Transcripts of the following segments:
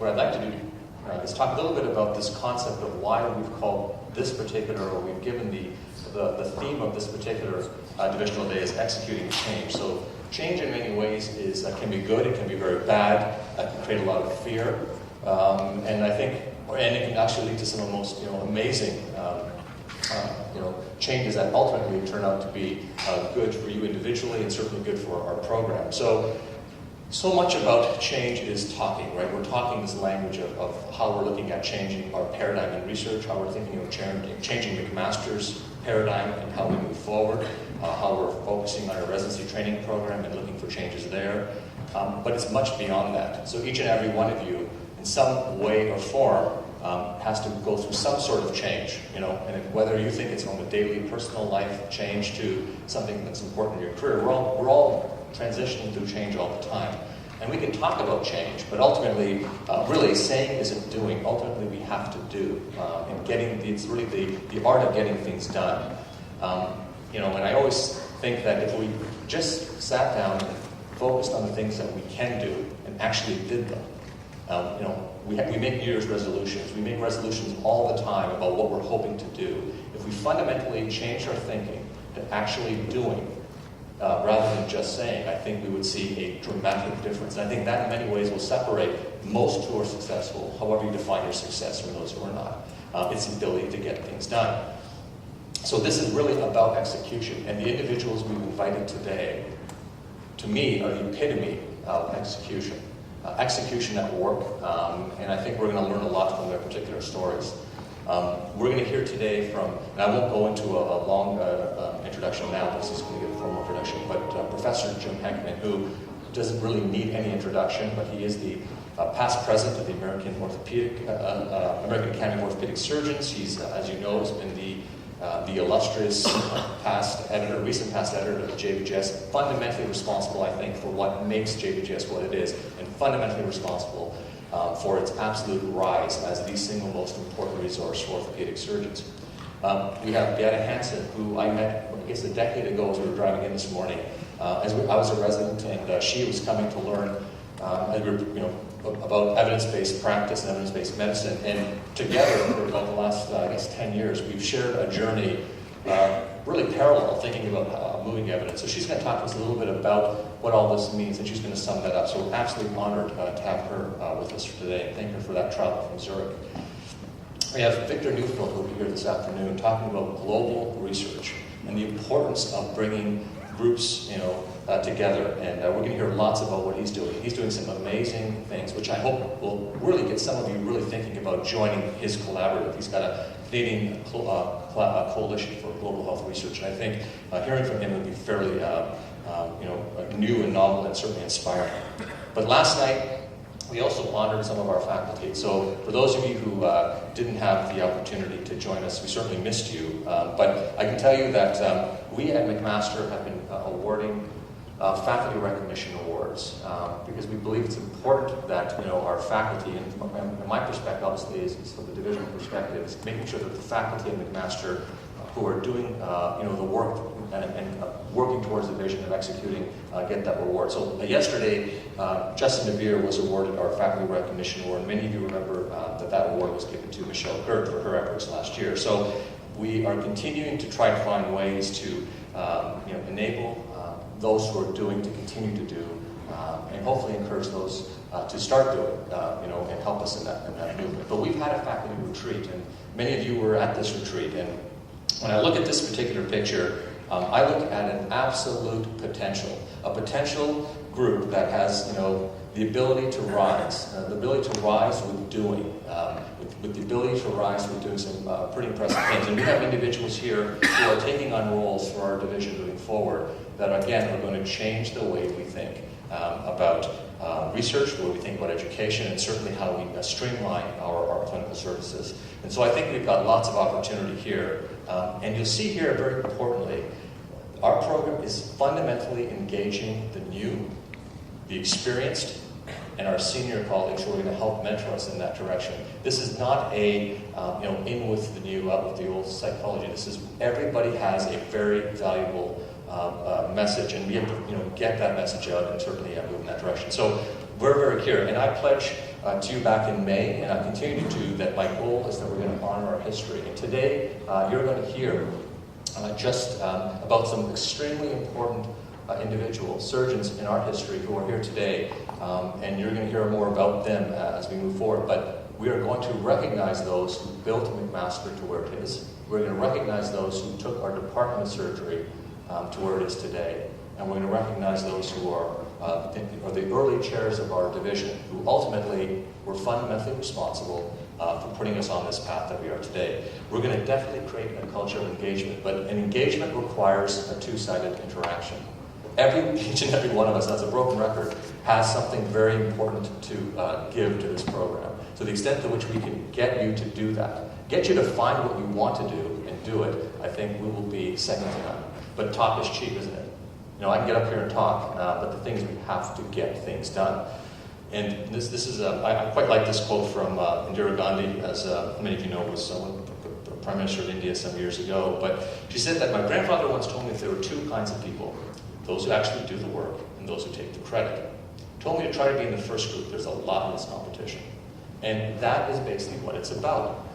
what I'd like to do is talk a little bit about this concept of why we've called this particular, or we've given the theme of this particular divisional day is executing change. So change in many ways can be good, it can be very bad, it can create a lot of fear, and I think, and it can actually lead to some of the most amazing changes that ultimately turn out to be good for you individually and certainly good for our program. So much about change is talking, right? We're talking this language of how we're looking at changing our paradigm in research, how we're thinking of changing McMaster's paradigm and how we move forward, how we're focusing on our residency training program and looking for changes there. But it's much beyond that. So each and every one of you, in some way or form, has to go through some sort of change, and whether you think it's from a daily personal life change to something that's important in your career, we're all transitioning through change all the time. And we can talk about change, but ultimately, really saying isn't doing. Ultimately, we have to do. It's really the art of getting things done. And I always think that if we just sat down and focused on the things that we can do and actually did them, we make New Year's resolutions. We make resolutions all the time about what we're hoping to do. If we fundamentally change our thinking to actually doing, rather than just saying, I think we would see a dramatic difference. And I think that in many ways will separate most who are successful, however you define your success, from those who are not. It's the ability to get things done. So this is really about execution. And the individuals we've invited today, to me, are the epitome of execution. Execution at work, and I think we're going to learn a lot from their particular stories. We're going to hear today from, and I won't go into a long introduction now because he's going to give a formal introduction, but Professor Jim Heckman, who doesn't really need any introduction, but he is the past president of the American Academy of Orthopedic Surgeons. He's, as you know, has been the illustrious recent past editor of JBJS, fundamentally responsible, I think, for what makes JBJS what it is, and fundamentally responsible for its absolute rise as the single most important resource for orthopedic surgeons. We have Beata Hansen, who I met, I guess, a decade ago as we were driving in this morning. I was a resident, and she was coming to learn about evidence-based practice and evidence-based medicine. And together, for about the last, 10 years, we've shared a journey really parallel, thinking about moving evidence. So she's going to talk to us a little bit about what all this means, and she's going to sum that up. So we're absolutely honored to have her with us today, and thank her for that travel from Zurich. We have Victor Neufeld, who will be here this afternoon, talking about global research and the importance of bringing groups, together. And we're going to hear lots about what he's doing. He's doing some amazing things, which I hope will really get some of you really thinking about joining his collaborative. He's got a Canadian coalition for global health research, and I think hearing from him would be fairly, new and novel and certainly inspiring. But last night, we also honored some of our faculty. So for those of you who didn't have the opportunity to join us, we certainly missed you. But I can tell you that we at McMaster have been awarding faculty recognition awards because we believe it's important that our faculty, and from my perspective, obviously, is from the divisional perspective, is making sure that the faculty at McMaster who are doing the work and working towards the vision of executing get that reward. So yesterday, Justin DeVere was awarded our faculty recognition award. Many of you remember that award was given to Michelle Gert for her efforts last year. So we are continuing to try to find ways to enable those who are doing to continue to do, and hopefully encourage those to start doing, and help us in that movement. But we've had a faculty retreat, and many of you were at this retreat. And when I look at this particular picture, I look at an absolute potential, a potential group that has, the ability to rise, with doing, with the ability to rise with doing some pretty impressive things. And we have individuals here who are taking on roles for our division moving forward that, again, are going to change the way we think about research, the way we think about education, and certainly how we streamline our clinical services. And so I think we've got lots of opportunity here. And you'll see here, very importantly, our program is fundamentally engaging the new, the experienced, and our senior colleagues who are going to help mentor us in that direction. This is not a, in with the new, out with the old psychology. This is, everybody has a very valuable message, and we have to, get that message out and certainly move in that direction. So we're very clear, and I pledge to you back in May, and I continue to do that. My goal is that we're going to honor our history. And today, you're going to hear just about some extremely important individuals, surgeons in our history who are here today, and you're going to hear more about them as we move forward. But we are going to recognize those who built McMaster to where it is. We're going to recognize those who took our Department of Surgery to where it is today. And we're going to recognize those who are the early chairs of our division, who ultimately were fundamentally responsible for putting us on this path that we are today. We're going to definitely create a culture of engagement, but an engagement requires a two-sided interaction. Each and every one of us, as a broken record, has something very important to give to this program. So the extent to which we can get you to do that, get you to find what you want to do and do it, I think we will be second to none. But talk is cheap, isn't it? You know, I can get up here and talk, but the thing is we have to get things done. And this is I quite like this quote from Indira Gandhi, as many of you know, was the Prime Minister of India some years ago. But she said that my grandfather once told me that there were two kinds of people: those who actually do the work and those who take the credit. He told me to try to be in the first group. There's a lot less competition. And that is basically what it's about.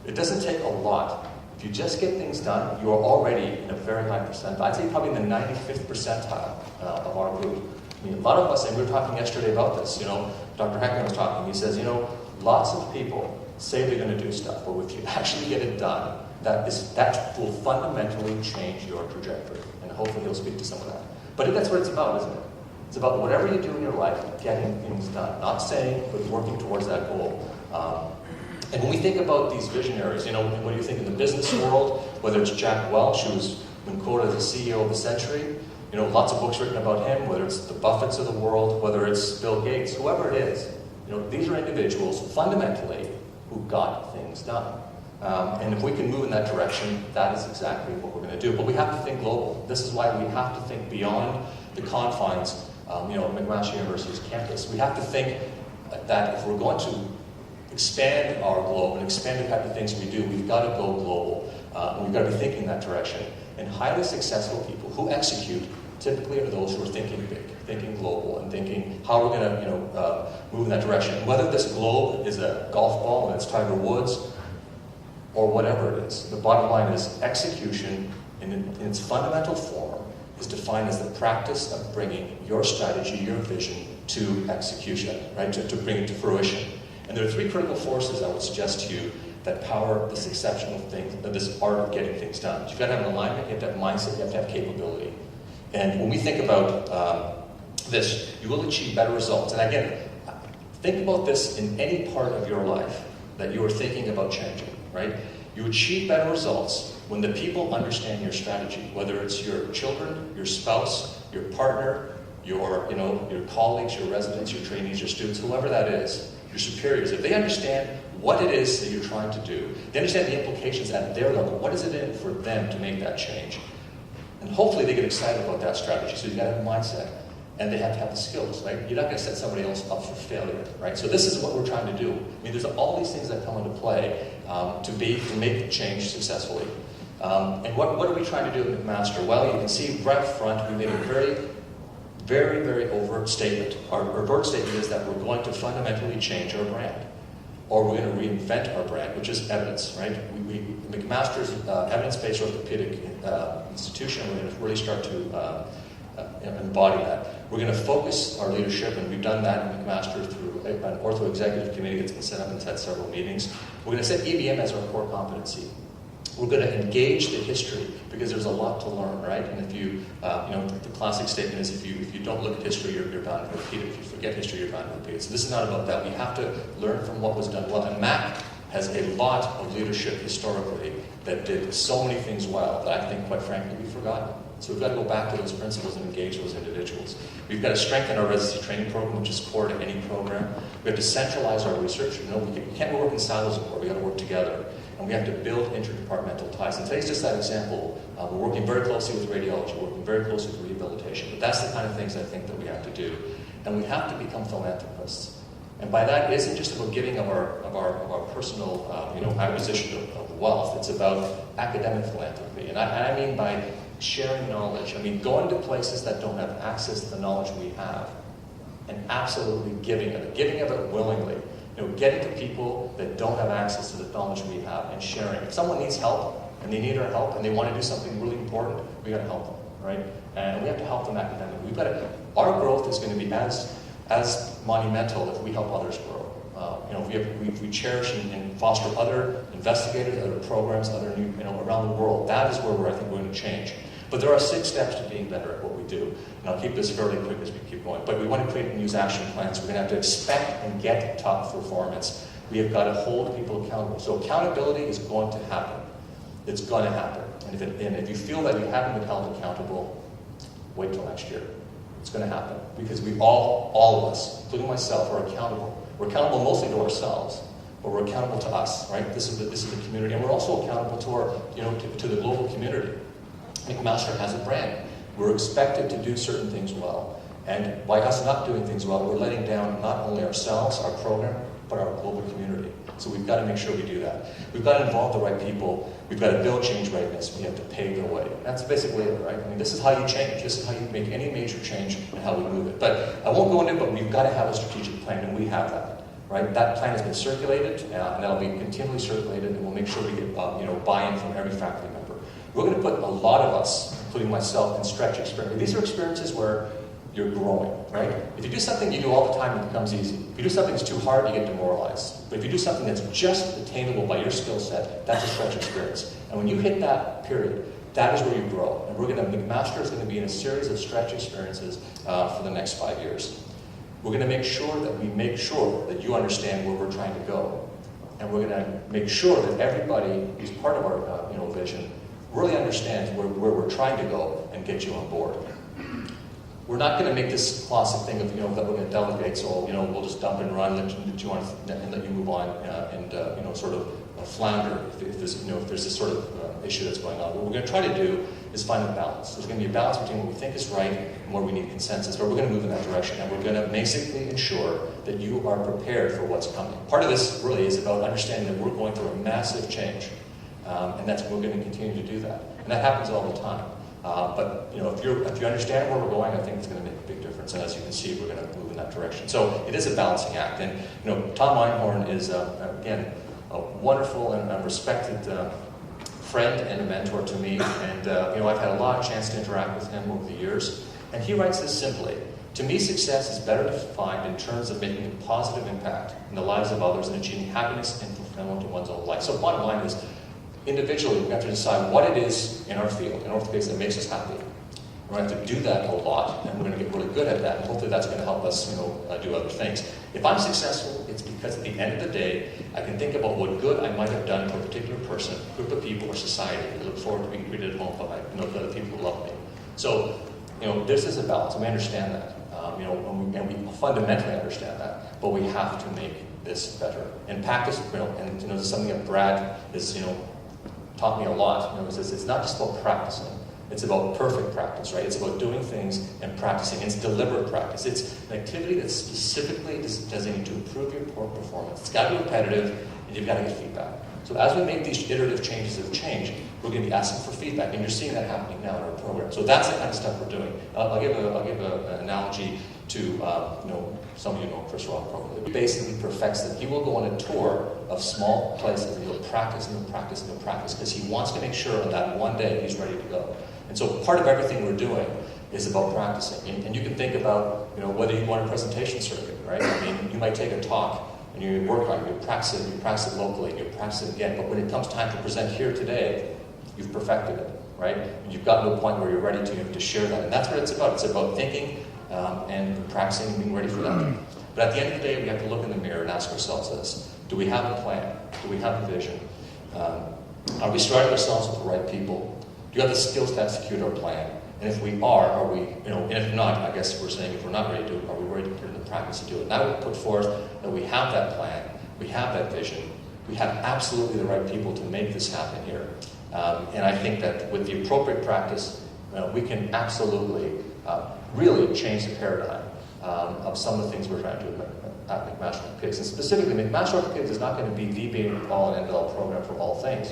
It doesn't take a lot. If you just get things done, you are already in a very high percentile. I'd say probably in the 95th percentile of our group. I mean, a lot of us, and we were talking yesterday about this, you know, Dr. Heckman was talking, he says, you know, lots of people say they're going to do stuff, but if you actually get it done, that will fundamentally change your trajectory. And hopefully he'll speak to some of that. But that's what it's about, isn't it? It's about whatever you do in your life, getting things done. Not saying, but working towards that goal. And when we think about these visionaries, you know, what do you think in the business world? Whether it's Jack Welch, who's been quoted as the CEO of the century, you know, lots of books written about him, whether it's the Buffetts of the world, whether it's Bill Gates, whoever it is, you know, these are individuals fundamentally who got things done. And if we can move in that direction, that is exactly what we're going to do. But we have to think global. This is why we have to think beyond the confines, you know, of McMaster University's campus. We have to think that if we're going to expand our globe and expand the type of things we do, we've got to go global. And we've got to be thinking that direction. And highly successful people who execute typically are those who are thinking big, thinking global, and thinking how we're going to, you know, move in that direction. And whether this globe is a golf ball and it's Tiger Woods, or whatever it is, the bottom line is execution in its fundamental form is defined as the practice of bringing your strategy, your vision to execution, right? To bring it to fruition. And there are three critical forces I would suggest to you that power this exceptional thing, this art of getting things done. You've got to have an alignment, you have to have mindset, you have to have capability. And when we think about this, you will achieve better results. And again, think about this in any part of your life that you are thinking about changing, right? You achieve better results when the people understand your strategy, whether it's your children, your spouse, your partner, your colleagues, your residents, your trainees, your students, whoever that is, your superiors. If they understand what it is that you're trying to do, they understand the implications at their level. What is it in for them to make that change? And hopefully they get excited about that strategy. So you've got to have a mindset. And they have to have the skills, right? You're not going to set somebody else up for failure, right? So this is what we're trying to do. I mean, there's all these things that come into play to make change successfully. And what are we trying to do at McMaster? Well, you can see right up front, we made a very, very, very overt statement. Our overt statement is that we're going to fundamentally change our brand, or we're going to reinvent our brand, which is evidence, right? McMaster's evidence-based orthopedic institution. We're going to really start to embody that. We're going to focus our leadership, and we've done that in McMaster through an ortho executive committee that's been set up and it's had several meetings. We're going to set EBM as our core competency. We're going to engage the history because there's a lot to learn, right? And if you, the classic statement is if you don't look at history, you're bound to repeat it. If you forget history, you're bound to repeat it. So this is not about that. We have to learn from what was done well. And Mac has a lot of leadership historically that did so many things well that I think, quite frankly, we've forgotten. So we've got to go back to those principles and engage those individuals. We've got to strengthen our residency training program, which is core to any program. We have to centralize our research. We can't work in silos anymore. We've got to work together. And we have to build interdepartmental ties. And today's just that example. We're working very closely with radiology. We're working very closely with rehabilitation. But that's the kind of things I think that we have to do. And we have to become philanthropists. And by that, it isn't just about giving of our personal acquisition of wealth. It's about academic philanthropy. And I mean by sharing knowledge. I mean, going to places that don't have access to the knowledge we have and absolutely giving of it willingly. Getting to people that don't have access to the knowledge we have and sharing. If someone needs help and they need our help and they want to do something really important, we got to help them, right? And we have to help them academically. Our growth is going to be as monumental if we help others grow. We cherish and foster other investigators, other programs, around the world. That is where I think we're going to change. But there are 6 steps to being better at what we do. And I'll keep this fairly quick as we keep going. But we want to create and use action plans. We're going to have to expect and get top performance. We have got to hold people accountable. So accountability is going to happen. It's going to happen. And if you feel that you haven't been held accountable, wait till next year. It's going to happen. Because we all of us, including myself, are accountable. We're accountable mostly to ourselves, but we're accountable to us, right? This is the community. And we're also accountable to our, to the global community. McMaster has a brand. We're expected to do certain things well. And by us not doing things well, we're letting down not only ourselves, our program, but our global community. So we've got to make sure we do that. We've got to involve the right people. We've got to build change readiness. We have to pave the way. That's basically it, right? This is how you change. This is how you make any major change and how we move it. But I won't go into it, but we've got to have a strategic plan, and we have that, right? That plan has been circulated, and that'll be continually circulated, and we'll make sure we get buy-in from every faculty member. We're going to put a lot of us, including myself, in stretch experiences. These are experiences where you're growing, right? If you do something you do all the time, it becomes easy. If you do something that's too hard, you get demoralized. But if you do something that's just attainable by your skill set, that's a stretch experience. And when you hit that period, that is where you grow. And McMaster is going to be in a series of stretch experiences for the next 5 years. We're going to make sure that you understand where we're trying to go. And we're going to make sure that everybody who's part of our vision really understands where we're trying to go and get you on board. We're not going to make this classic thing of that we're going to delegate, so we'll just dump and run, let you move on, and sort of flounder if there's this sort of issue that's going on. What we're going to try to do is find a balance. There's going to be a balance between what we think is right and where we need consensus, but we're going to move in that direction, and we're going to basically ensure that you are prepared for what's coming. Part of this really is about understanding that we're going through a massive change. And we're going to continue to do that. And that happens all the time. But if you understand where we're going, I think it's going to make a big difference. And as you can see, we're going to move in that direction. So it is a balancing act. And Tom Einhorn is, again, a wonderful and respected friend and a mentor to me. And I've had a lot of chance to interact with him over the years. And he writes this simply: "To me, success is better defined in terms of making a positive impact in the lives of others and achieving happiness and fulfillment in one's own life." So bottom line is, individually, we have to decide what it is in our field, in orthopedics, that makes us happy. We're going to have to do that a lot, and we're going to get really good at that, and hopefully that's going to help us, do other things. If I'm successful, it's because at the end of the day, I can think about what good I might have done to a particular person, group of people, or society. I look forward to being greeted at home by the people who love me. So, this is a balance, and we understand that. And we fundamentally understand that, but we have to make this better. And practice, this is something that Brad is, taught me a lot. It's not just about practicing. It's about perfect practice, right? It's about doing things and practicing. It's deliberate practice. It's an activity that's specifically designated to improve your performance. It's got to be repetitive, and you've got to get feedback. So as we make these iterative changes of change, we're going to be asking for feedback, and you're seeing that happening now in our program. So that's the kind of stuff we're doing. I'll give an analogy to some of you know Chris Rock probably. He basically perfects it. He will go on a tour of small places, and he'll practice and he'll practice and he'll practice, because he wants to make sure on that one day he's ready to go. And so part of everything we're doing is about practicing. And you can think about whether you want a presentation circuit, right? I mean, you might take a talk and you work on it, you practice it locally, and you practice it again. But when it comes time to present here today, you've perfected it, right? And you've gotten to a point where you're ready to share that. And that's what it's about. It's about thinking and practicing and being ready for that. But at the end of the day, we have to look in the mirror and ask ourselves this: do we have a plan? Do we have a vision? Are we surrounding ourselves with the right people? Do you have the skills to execute our plan? And if we are we, and if not, I guess we're saying if we're not ready to do it, are we ready to put in the practice to do it? And I would put forth that we have that plan, we have that vision, we have absolutely the right people to make this happen here. And I think that with the appropriate practice, we can absolutely really change the paradigm of some of the things we're trying to do at McMaster Orthopedics. And specifically, McMaster Orthopedics is not going to be the be all and end all program for all things.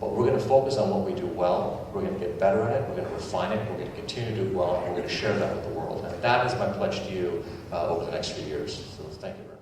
But we're going to focus on what we do well, we're going to get better at it, we're going to refine it, we're going to continue to do it well, and we're going to share that with the world. And that is my pledge to you over the next few years. So thank you very much.